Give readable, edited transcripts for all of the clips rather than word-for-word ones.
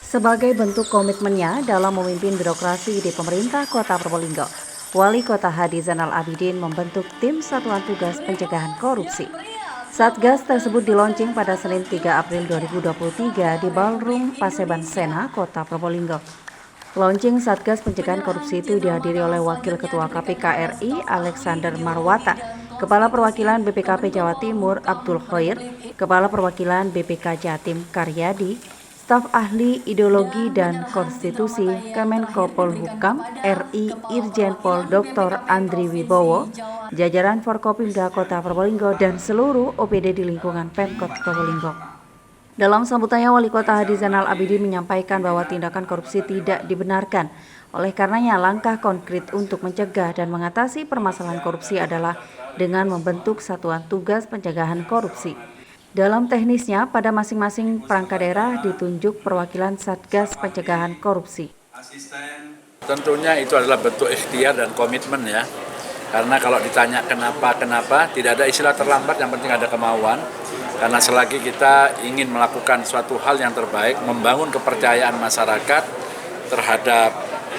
Sebagai bentuk komitmennya dalam memimpin birokrasi di pemerintah Kota Probolinggo, Wali Kota Hadi Zainal Abidin membentuk tim Satuan Tugas Pencegahan Korupsi. Satgas tersebut dilaunching pada Senin 3 April 2023 di Ballroom Paseban Sena, Kota Probolinggo. Launching Satgas Pencegahan Korupsi itu dihadiri oleh Wakil Ketua KPK RI Alexander Marwata, Kepala Perwakilan BPKP Jawa Timur Abdul Khoir, Kepala Perwakilan BPK Jatim Karyadi, staf ahli ideologi dan konstitusi Kemenko Polhukam RI Irjen Pol Dr. Andri Wibowo, jajaran Forkopimda Kota Probolinggo dan seluruh OPD di lingkungan Pemkot Probolinggo. Dalam sambutannya, Wali Kota Hadi Zainal Abidin menyampaikan bahwa tindakan korupsi tidak dibenarkan. Oleh karenanya, langkah konkret untuk mencegah dan mengatasi permasalahan korupsi adalah dengan membentuk Satuan Tugas Pencegahan Korupsi. Dalam teknisnya, pada masing-masing perangkat daerah ditunjuk perwakilan Satgas Pencegahan Korupsi. Tentunya itu adalah bentuk ikhtiar dan komitmen ya. Karena kalau ditanya kenapa, tidak ada istilah terlambat, yang penting ada kemauan. Karena selagi kita ingin melakukan suatu hal yang terbaik, membangun kepercayaan masyarakat terhadap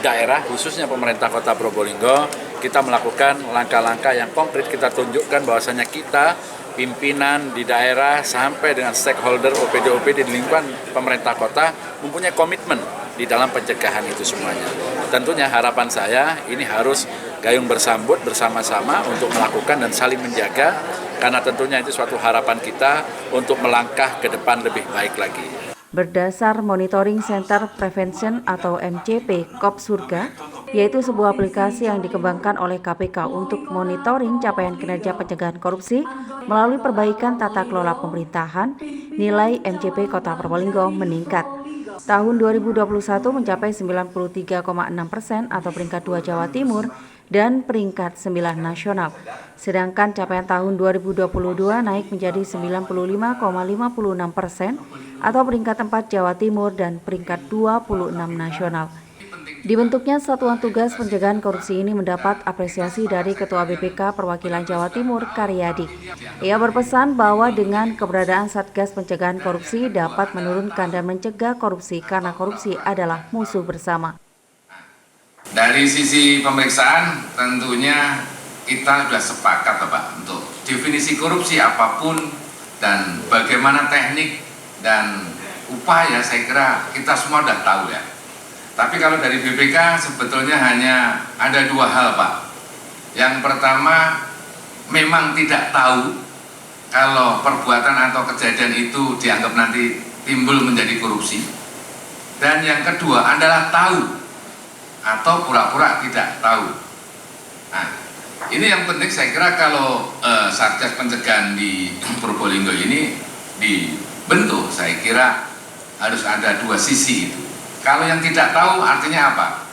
daerah, khususnya pemerintah Kota Probolinggo, kita melakukan langkah-langkah yang konkret. Kita tunjukkan bahwasanya kita, pimpinan di daerah sampai dengan stakeholder OPD-OPD di lingkungan pemerintah kota mempunyai komitmen di dalam pencegahan itu semuanya. Tentunya harapan saya ini harus gayung bersambut bersama-sama untuk melakukan dan saling menjaga, karena tentunya itu suatu harapan kita untuk melangkah ke depan lebih baik lagi. Berdasar Monitoring Center Prevention atau MCP KOP Surga, yaitu sebuah aplikasi yang dikembangkan oleh KPK untuk monitoring capaian kinerja pencegahan korupsi melalui perbaikan tata kelola pemerintahan, nilai MCP Kota Probolinggo meningkat. Tahun 2021 mencapai 93,6% atau peringkat 2 Jawa Timur dan peringkat 9 nasional. Sedangkan capaian tahun 2022 naik menjadi 95,56% atau peringkat 4 Jawa Timur dan peringkat 26 nasional. Dibentuknya Satuan Tugas Pencegahan Korupsi ini mendapat apresiasi dari Ketua BPK Perwakilan Jawa Timur Karyadi. Ia berpesan bahwa dengan keberadaan Satgas Pencegahan Korupsi dapat menurunkan dan mencegah korupsi karena korupsi adalah musuh bersama. Dari sisi pemeriksaan tentunya kita sudah sepakat Pak untuk definisi korupsi apapun dan bagaimana teknik dan upaya, saya kira kita semua sudah tahu ya. Tapi kalau dari BPK sebetulnya hanya ada dua hal Pak. Yang pertama, memang tidak tahu kalau perbuatan atau kejadian itu dianggap nanti timbul menjadi korupsi. Dan yang kedua adalah tahu atau pura-pura tidak tahu. Nah, ini yang penting saya kira kalau Satgas Pencegahan di Probolinggo ini dibentuk, saya kira harus ada dua sisi itu. Kalau yang tidak tahu artinya apa?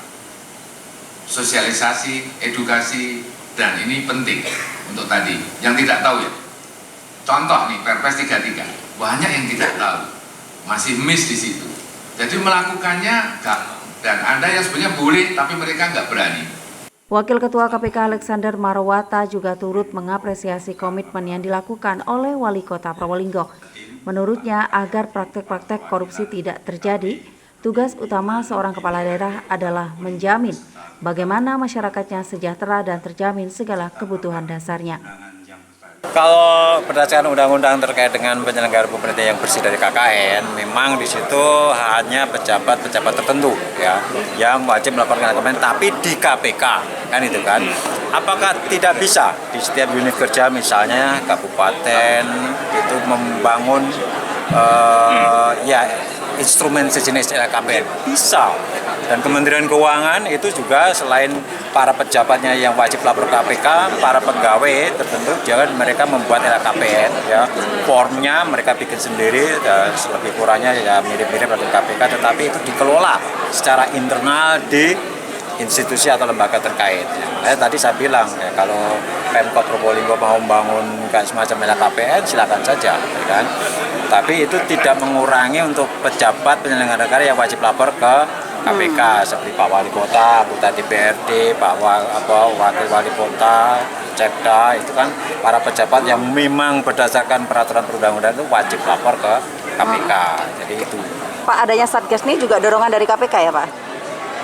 Sosialisasi, edukasi, dan ini penting untuk tadi. Yang tidak tahu ya. Contoh nih, Perpres 33. Banyak yang tidak tahu. Masih miss di situ. Jadi melakukannya dan ada yang sebenarnya boleh tapi mereka nggak berani. Wakil Ketua KPK Alexander Marwata juga turut mengapresiasi komitmen yang dilakukan oleh Wali Kota Probolinggo. Menurutnya, agar praktek-praktek korupsi tidak terjadi, tugas utama seorang kepala daerah adalah menjamin bagaimana masyarakatnya sejahtera dan terjamin segala kebutuhan dasarnya. Kalau berdasarkan undang-undang terkait dengan penyelenggara pemerintah yang bersih dari KKN, memang di situ hanya pejabat-pejabat tertentu ya yang wajib melaporkan KKN, tapi di KPK kan itu kan. Apakah tidak bisa di setiap unit kerja misalnya kabupaten itu membangun instrumen sejenis LKPN? Bisa. Dan Kementerian Keuangan itu juga selain para pejabatnya yang wajib lapor KPK, para pegawai tertentu jangan mereka membuat LKPN ya. Formnya mereka bikin sendiri dan lebih kurangnya ya mirip-mirip dengan KPK, tetapi itu dikelola secara internal di institusi atau lembaga terkait. Tadi saya bilang ya, kalau Pemkot Probolinggo mau membangun kayak semacam LKPN silakan saja ya kan. Tapi itu tidak mengurangi untuk pejabat penyelenggara negara yang wajib lapor ke KPK seperti Pak Wali Kota, anggota DPRD, Wakil Wali Kota, Cekda, itu kan para pejabat yang memang berdasarkan peraturan perundang-undangan itu wajib lapor ke KPK. Jadi itu. Pak, adanya Satgas ini juga dorongan dari KPK ya Pak?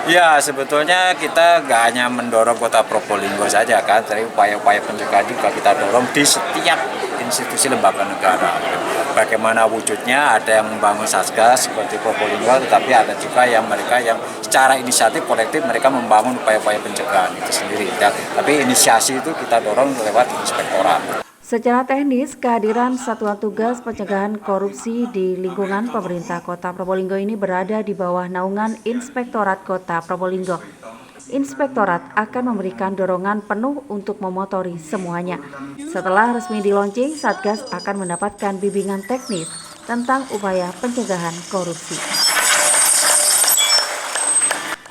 Ya, sebetulnya kita nggak hanya mendorong Kota Probolinggo saja kan, tapi upaya-upaya pencegahan juga kita dorong di setiap institusi lembaga negara. Bagaimana wujudnya, ada yang membangun Satgas seperti Probolinggo, tetapi ada juga yang mereka yang secara inisiatif kolektif mereka membangun upaya-upaya pencegahan itu sendiri. Tapi inisiasi itu kita dorong lewat inspektorat. Secara teknis, kehadiran Satuan Tugas Pencegahan Korupsi di lingkungan pemerintah Kota Probolinggo ini berada di bawah naungan Inspektorat Kota Probolinggo. Inspektorat akan memberikan dorongan penuh untuk memotori semuanya. Setelah resmi dilaunching, Satgas akan mendapatkan bimbingan teknis tentang upaya pencegahan korupsi.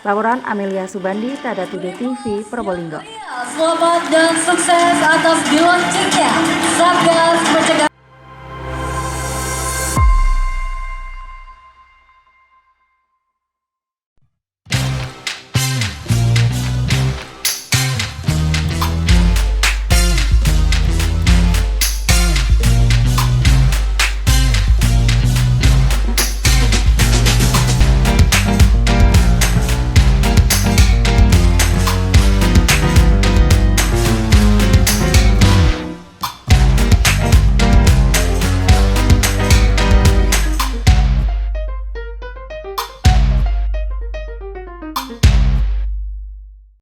Laporan Amelia Subandi, Tada Today TV, Probolinggo. Selamat dan sukses atas dilaunchingnya